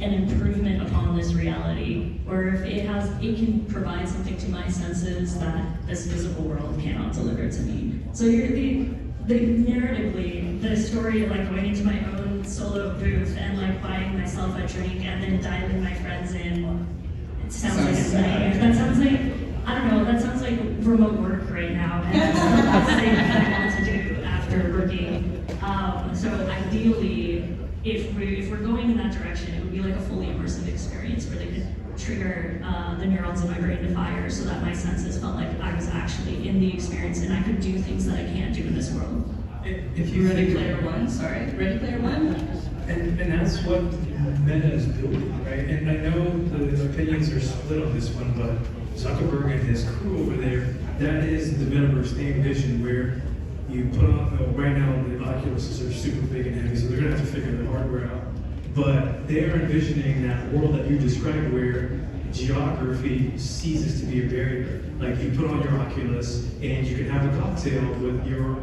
an improvement upon this reality, or if it can provide something to my senses that this physical world cannot deliver to me. So narratively, the story of like going into my own solo booth and like buying myself a drink and then dialing my friends in, it sounds like a nightmare. That sounds like, I don't know, that sounds like remote work right now, and that's the last thing that I want to do after working. So ideally, if we're going in that direction, it would be like a fully immersive experience where they could trigger the neurons in my brain to fire so that my senses felt like I was actually in the experience and I could do things that I can't do in this world. If you Ready Player One, sorry. Ready Player One? And that's what Meta is building, right? And I know the opinions are split on this one, but Zuckerberg and his crew over there, that is the metaverse they envision, where you put on, right now the Oculuses are super big and heavy, so they're gonna have to figure the hardware out. But they are envisioning that world that you described where geography ceases to be a barrier. Like you put on your Oculus and you can have a cocktail with your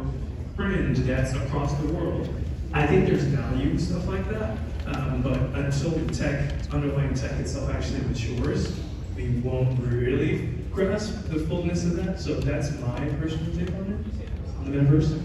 friend that's across the world. I think there's value in stuff like that, but until the underlying tech itself actually matures, we won't really grasp the fullness of that. So that's my personal take on it, on the metaverse.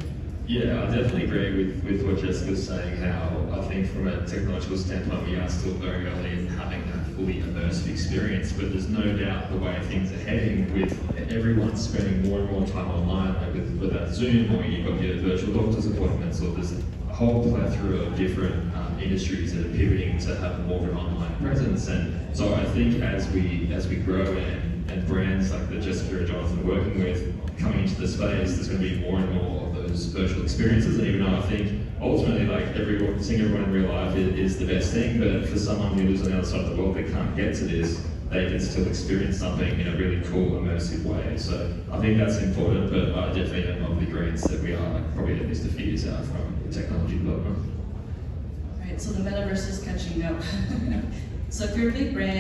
Yeah, I definitely agree with what Jessica's saying, how I think from a technological standpoint we are still very early in having that fully immersive experience, but there's no doubt the way things are heading with everyone spending more and more time online, like with that Zoom, or you've got your virtual doctor's appointments, or there's a whole plethora of different industries that are pivoting to have more of an online presence. And so I think as we grow and brands like that Jessica and Jonathan are working with coming into the space, there's going to be more and more of those virtual experiences. And even though I think ultimately, like seeing everyone in real life is the best thing, but for someone who lives on the other side of the world that can't get to this, they can still experience something in a really cool, immersive way. So I think that's important, but I definitely am of the agreement that we are probably at least a few years out from the technology development. All right, so the metaverse is catching up. So if you're a big brand,